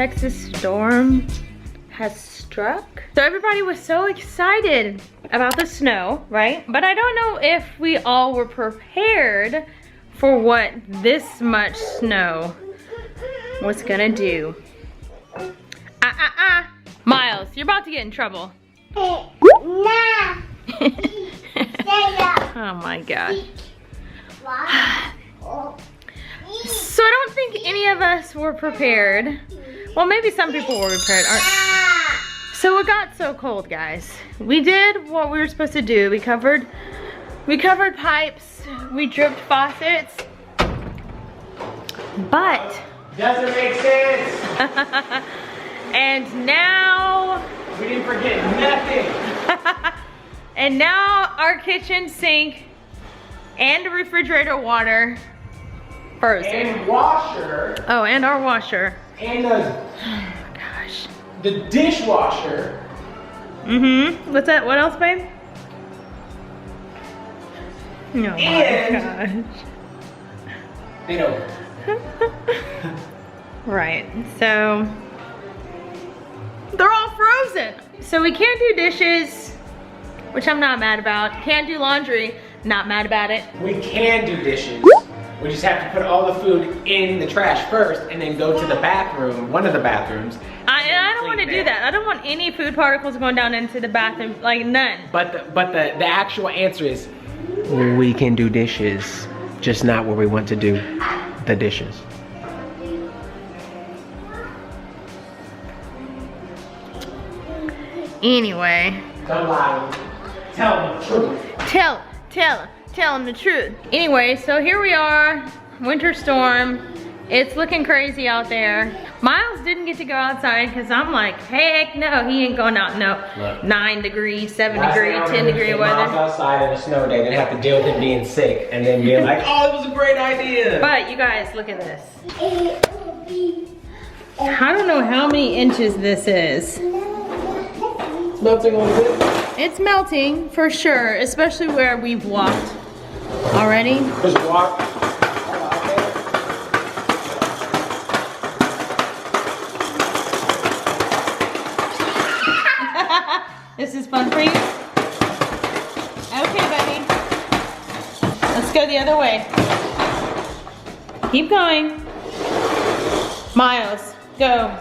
Texas storm has struck. So everybody was so excited about the snow, right? But I don't know if we all were prepared for what this much snow was gonna do. Miles, you're about to get in trouble. Oh my gosh. So I don't think any of us were prepared. Well, maybe some people were prepared. So it got so cold, guys. We did what we were supposed to do. We covered pipes, we dripped faucets, but doesn't make sense. And now we didn't forget nothing. And now our kitchen sink and refrigerator water frozen. And washer. Oh, and our washer. And the dishwasher. Mm-hmm. What's that? What else, babe? Oh my gosh. They don't. Right. So they're all frozen. So we can't do dishes, which I'm not mad about. Can't do laundry, not mad about it. We can do dishes. We just have to put all the food in the trash first and then go to the bathroom, one of the bathrooms. I don't want to do that. I don't want any food particles going down into the bathroom, like none. But the actual answer is we can do dishes, just not where we want to do the dishes. Anyway. Don't lie. Tell them the truth. Tell them the truth. Anyway, so here we are, winter storm. It's looking crazy out there. Miles didn't get to go outside because I'm like, heck no, he ain't going out. No, look, 9 degrees, 7 degree, 10 degree weather. Miles outside on a snow day, then have to deal with him being sick and then being like, oh, it was a great idea. But you guys, look at this. I don't know how many inches this is. It's melting a little bit. It's melting for sure, especially where we've walked already. Just walk. This is fun for you? Okay, baby. Let's go the other way. Keep going. Miles, go.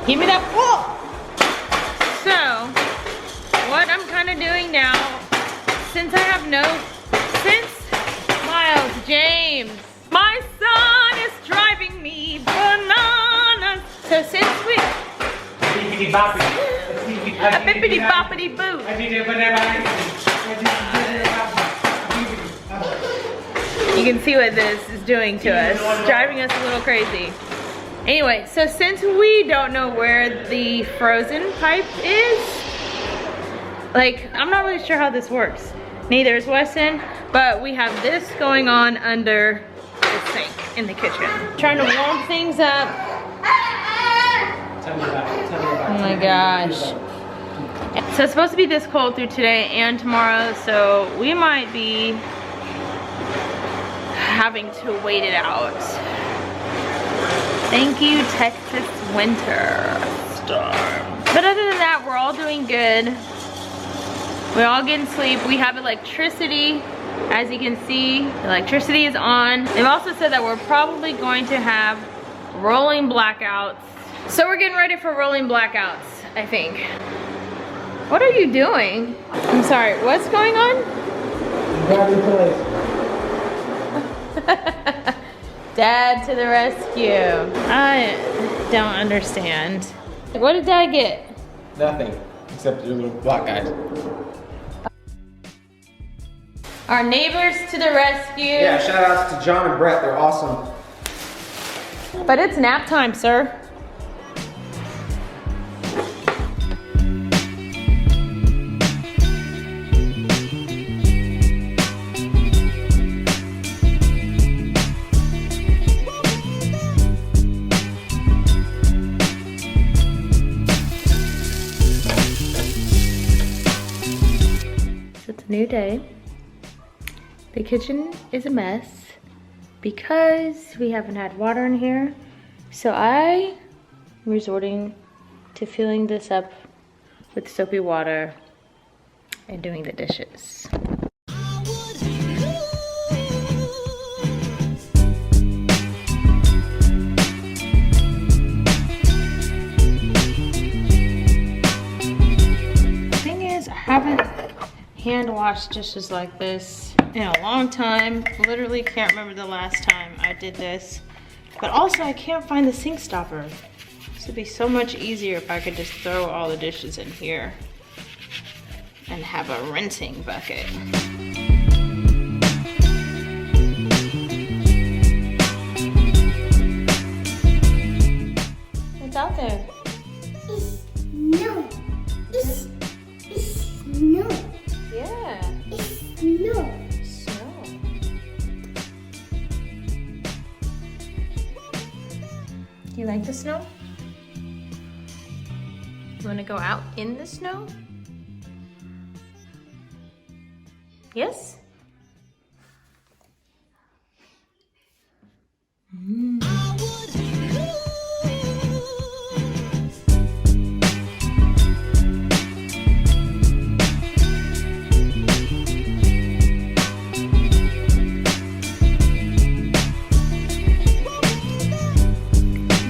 Give me that. Whoa! So, what I'm kind of doing now, since Miles, James, my son is driving me bananas. So since we... Bippity boppity. A bippity boppity boo. You can see what this is doing to us. Driving us a little crazy. Anyway, so since we don't know where the frozen pipe is, like, I'm not really sure how this works. Neither is Weston, but we have this going on under the sink in the kitchen. Trying to warm things up. Tell me about it. Oh my gosh. So it's supposed to be this cold through today and tomorrow, so we might be having to wait it out. Thank you, Texas winter storm. But other than that, we're all doing good. We're all getting sleep. We have electricity. As you can see, electricity is on. They've also said that we're probably going to have rolling blackouts. So we're getting ready for rolling blackouts, I think. What are you doing? I'm sorry, what's going on? Dad to the rescue. I don't understand. What did Dad get? Nothing, except your little black guys. Our neighbors to the rescue. Yeah, shout outs to John and Brett, they're awesome. But it's nap time, sir. New day. The kitchen is a mess because we haven't had water in here. So I resorting to filling this up with soapy water and doing the dishes. The thing is, I haven't hand washed dishes like this in a long time. Literally can't remember the last time I did this. But also I can't find the sink stopper. This would be so much easier if I could just throw all the dishes in here and have a rinsing bucket. What's out there? It's snow. It's snow. Yeah. It's snow. Snow. Do you like the snow? You want to go out in the snow? Yes?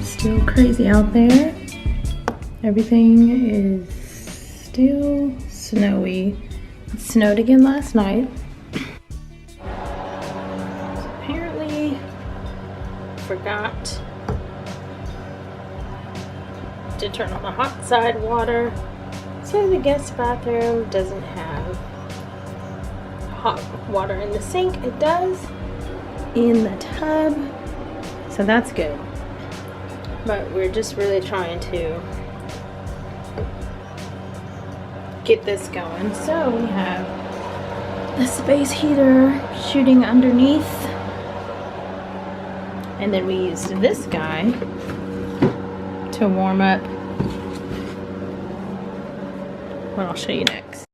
Still crazy out there. Everything is still snowy. It snowed again last night. Apparently forgot to turn on the hot side water. So the guest bathroom doesn't have hot water in the sink. It does in the tub. So that's good. But we're just really trying to get this going. So we have the space heater shooting underneath, and then we used this guy to warm up what I'll show you next.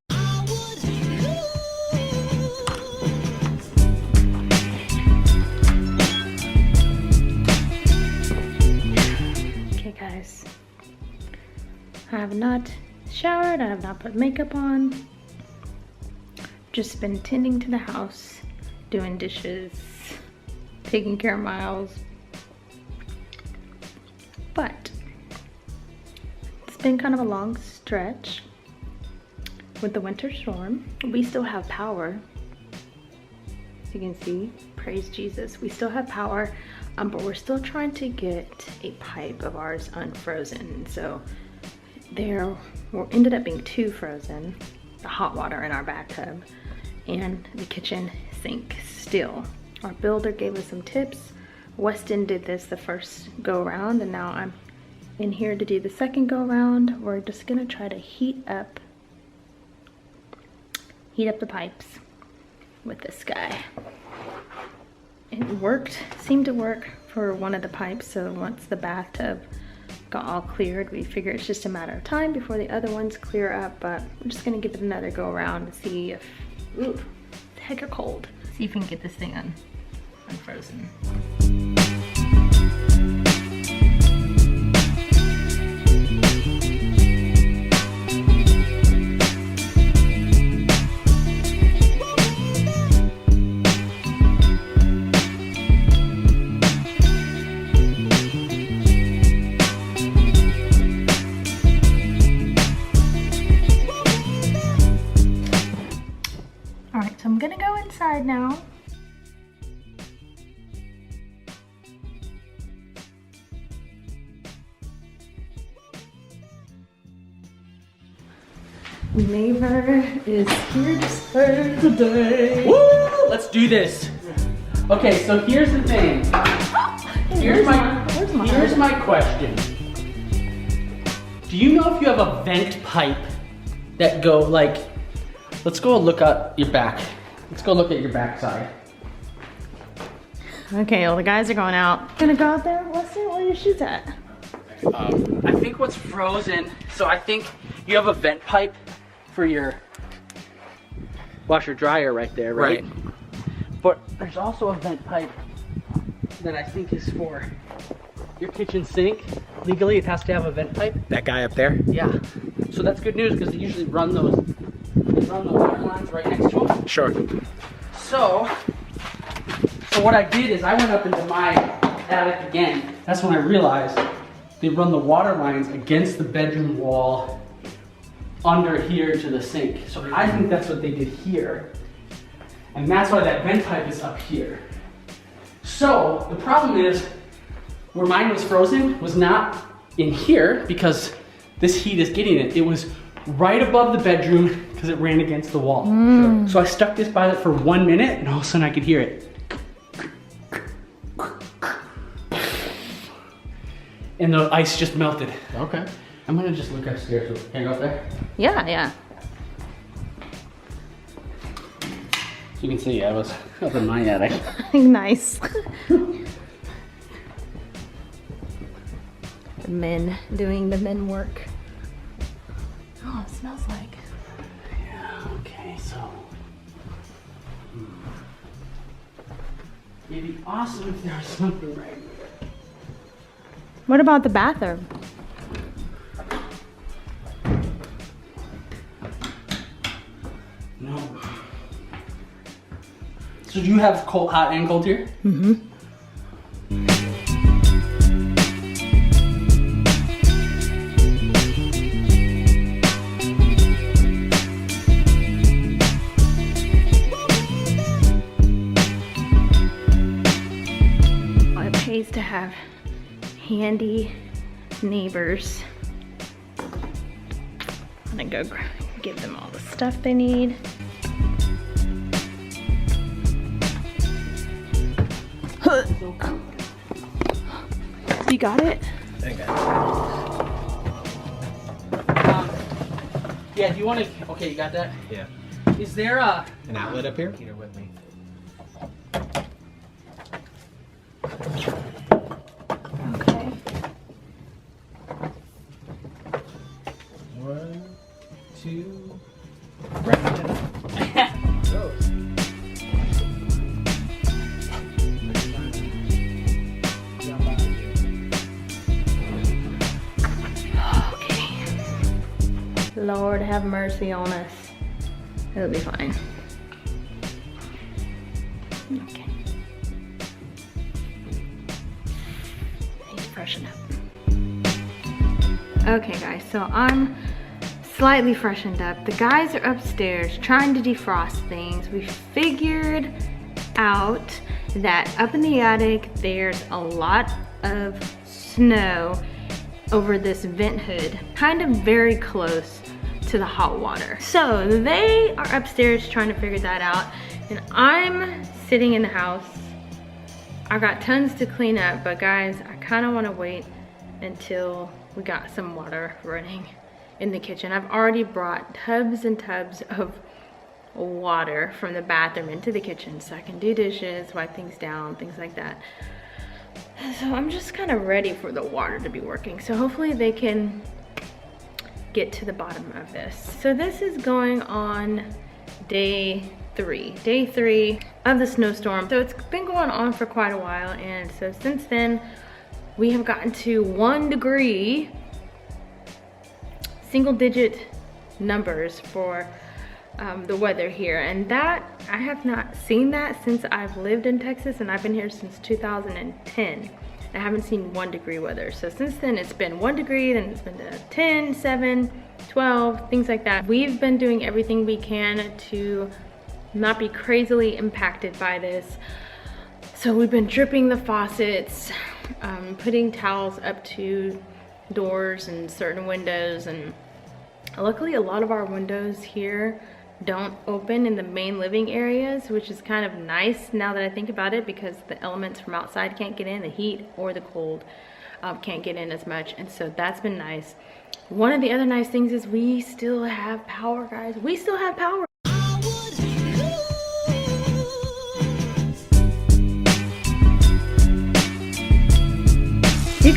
Okay guys, I have not showered, I have not put makeup on. Just been tending to the house, doing dishes, taking care of Miles. But it's been kind of a long stretch with the winter storm. We still have power. As you can see, praise Jesus, we still have power, but we're still trying to get a pipe of ours unfrozen. So there ended up being 2 frozen, the hot water in our bathtub and the kitchen sink still. Our builder gave us some tips. Weston did this the first go around, and now I'm in here to do the second go around. We're just gonna try to heat up the pipes with this guy. It worked, seemed to work for one of the pipes, so once the bathtub got all cleared, we figure it's just a matter of time before the other ones clear up. But I'm just gonna give it another go around to see if, ooh, it's hecka cold. See if we can get this thing unfrozen. Alright, so I'm gonna go inside now. Neighbor is here to spend the day. Woo! Let's do this. Okay, so here's the thing. Here's my question. Do you know if you have a vent pipe that go like, let's go look at your back. Let's go look at your backside. Okay, well the guys are going out. Gonna go out there? Weston, where are your shoes at? I think what's frozen, so I think you have a vent pipe for your washer dryer right there, right? But there's also a vent pipe that I think is for your kitchen sink. Legally, it has to have a vent pipe. That guy up there? Yeah. So that's good news because they usually run those water lines right next to them. Sure. So what I did is I went up into my attic again. That's when I realized they run the water lines against the bedroom wall under here to the sink. So I think that's what they did here. And that's why that vent pipe is up here. So the problem is where mine was frozen was not in here because this heat is getting it. It was right above the bedroom because it ran against the wall. So I stuck this by it for 1 minute and all of a sudden I could hear it. And the ice just melted. Okay. I'm gonna just look upstairs. Can I go up there? Yeah, yeah. So you can see I was up in my attic. Nice. The men doing the men work. Oh, it smells like. Yeah, okay, so. It'd be awesome if there was something right here. What about the bathroom? No. So do you have cold, hot and cold here? Mm-hmm. Well, it pays to have handy neighbors. I'm gonna go give them all the stuff they need. You got it? I think Yeah, do you want to, okay, you got that? Yeah. Is there An outlet up here? Here with me. Okay. 1, 2. Right. Those. Lord have mercy on us. It'll be fine. Okay. Need to freshen up. Okay guys, so I'm slightly freshened up. The guys are upstairs trying to defrost things. We figured out that up in the attic there's a lot of snow over this vent hood, kind of very close to the hot water. So they are upstairs trying to figure that out, and I'm sitting in the house. I got tons to clean up, but guys, I kind of want to wait until we got some water running in the kitchen. I've already brought tubs and tubs of water from the bathroom into the kitchen so I can do dishes, wipe things down, things like that. So I'm just kind of ready for the water to be working. So hopefully they can get to the bottom of this. So this is going on day 3 of the snowstorm. So it's been going on for quite a while, and so since then we have gotten to 1 degree, single digit numbers for the weather here, and that I have not seen that since I've lived in Texas, and I've been here since 2010. I haven't seen 1 degree weather. So since then it's been 1 degree, then it's been to 10, 7, 12, things like that. We've been doing everything we can to not be crazily impacted by this. So we've been dripping the faucets, putting towels up to doors and certain windows, and luckily a lot of our windows here don't open in the main living areas, which is kind of nice now that I think about it, because the elements from outside can't get in, the heat or the cold can't get in as much, and so that's been nice. One of the other nice things is we still have power, guys. We still have power. You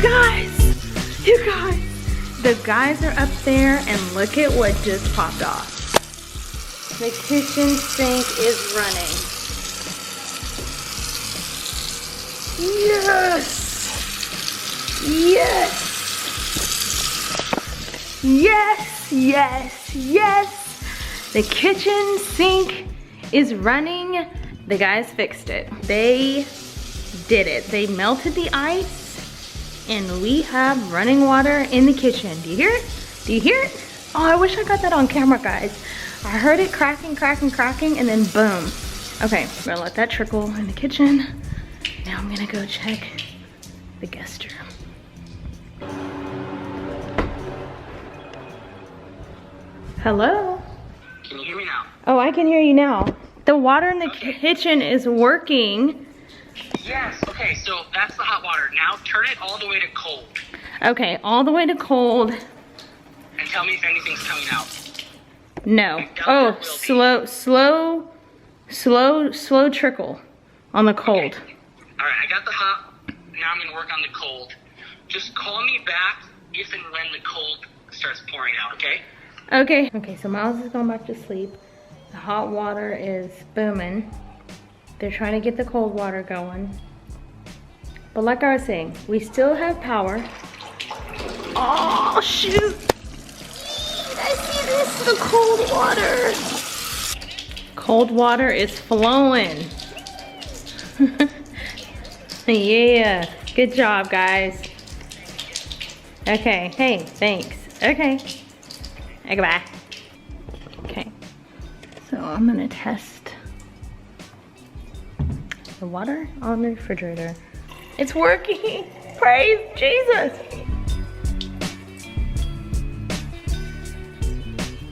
guys, the guys are up there, and look at what just popped off. The kitchen sink is running. Yes! Yes! Yes, yes, yes. The kitchen sink is running. The guys fixed it. They did it. They melted the ice and we have running water in the kitchen. Do you hear it? Do you hear it? Oh, I wish I got that on camera, guys. I heard it cracking, cracking, cracking, and then boom. Okay, we're gonna let that trickle in the kitchen. Now I'm gonna go check the guest room. Hello? Can you hear me now? Oh, I can hear you now. The water in the kitchen is working. Yes, okay, so that's the hot water. Now turn it all the way to cold Okay, all the way to cold. and tell me if anything's coming out. No. Oh, slow trickle on the cold. Alright, I got the hot, now I'm gonna work on the cold. Just call me back if and when the cold starts pouring out, okay? Okay. Okay, so Miles is going back to sleep. The hot water is booming. They're trying to get the cold water going. But like I was saying, we still have power. Oh, shoot. I see this, the cold water. Cold water is flowing. Yeah, good job, guys. Okay, hey, thanks. Okay, goodbye. Okay, so I'm gonna test the water on the refrigerator. It's working, praise Jesus.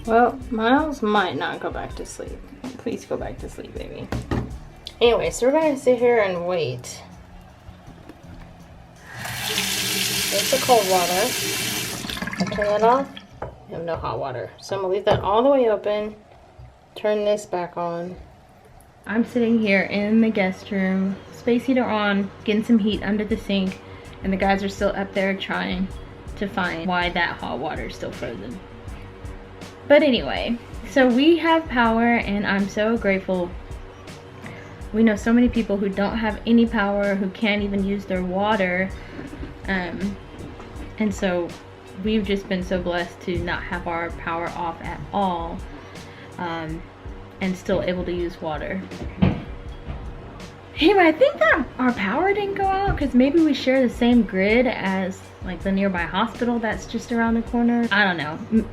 Well, Miles might not go back to sleep. Please go back to sleep, baby. Anyway, so we're gonna sit here and wait. There's the cold water. Turn that off. We have no hot water. So I'm gonna leave that all the way open. Turn this back on. I'm sitting here in the guest room, space heater on, getting some heat under the sink, and the guys are still up there trying to find why that hot water is still frozen. But anyway, so we have power and I'm so grateful. We know so many people who don't have any power, who can't even use their water. And so we've just been so blessed to not have our power off at all, and still able to use water. Anyway, I think that our power didn't go out because maybe we share the same grid as like the nearby hospital that's just around the corner. I don't know.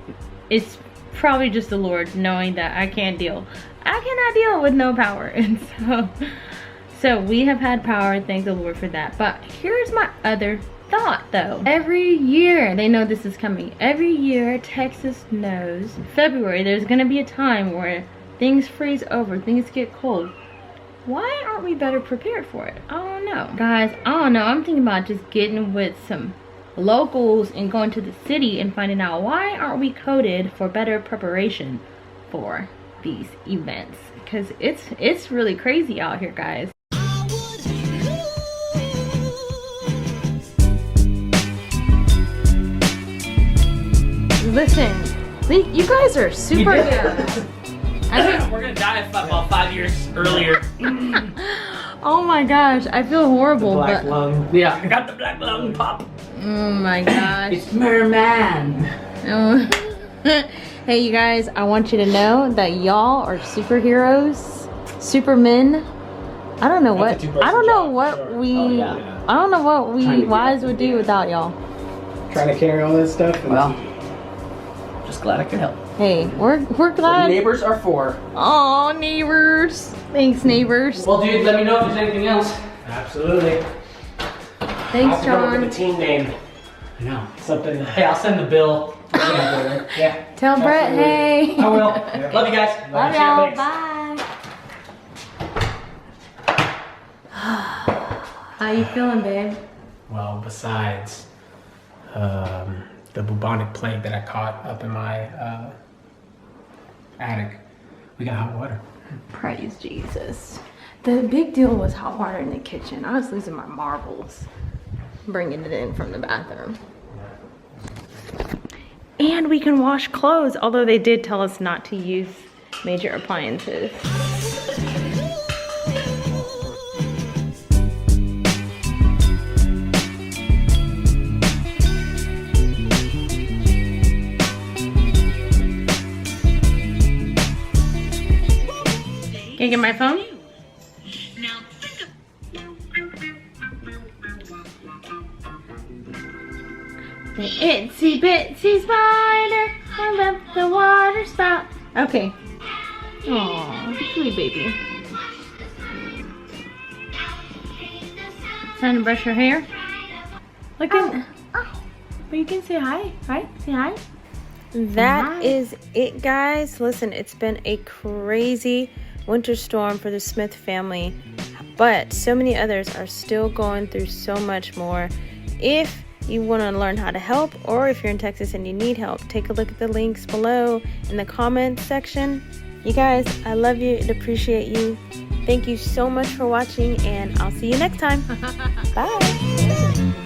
It's probably just the Lord knowing that I cannot deal with no power. And so we have had power, thank the Lord for that. But here's my other thought though. Every year, they know this is coming. Every year, Texas knows February, there's gonna be a time where things freeze over, things get cold. Why aren't we better prepared for it? I don't know. Guys, I don't know. I'm thinking about just getting with some locals and going to the city and finding out why aren't we coded for better preparation for these events, because it's really crazy out here, guys. Listen, you guys are superheroes. We're gonna die about 5 years earlier. Oh my gosh, I feel horrible. Black but lung. Yeah, I got the black lung pop. oh my gosh. It's merman. Oh. Hey you guys, I want you to know that y'all are superheroes, supermen. I don't know what we I don't know what we wives would do without y'all. Trying to carry all this stuff. And Well, just glad I could help. Hey, we're glad. Neighbors are for. Aw, neighbors. Thanks, neighbors. Well, dude, let me know if there's anything else. Absolutely. Thanks, I'll come up with John. a team name. I know. Something. Hey, I'll send the bill. Yeah. Tell Brett, hey. I will. Love you guys. Love y'all. Bye. How you feeling, babe? Well, besides the bubonic plague that I caught up in my attic, we got hot water. Praise Jesus. The big deal was hot water in the kitchen. I was losing my marbles bringing it in from the bathroom. And we can wash clothes, although they did tell us not to use major appliances. Can you get my phone? Now think The itsy bitsy spider left the water spout. Okay. Aww, sweet baby. Time to brush your hair. Look at. But you can say hi, right? Say hi. That is it, guys. Listen, it's been a crazy winter storm for the Smith family, but so many others are still going through so much more. If you want to learn how to help, or if you're in Texas and you need help, take a look at the links below in the comments section. You guys, I love you and appreciate you. Thank you so much for watching, and I'll see you next time. Bye.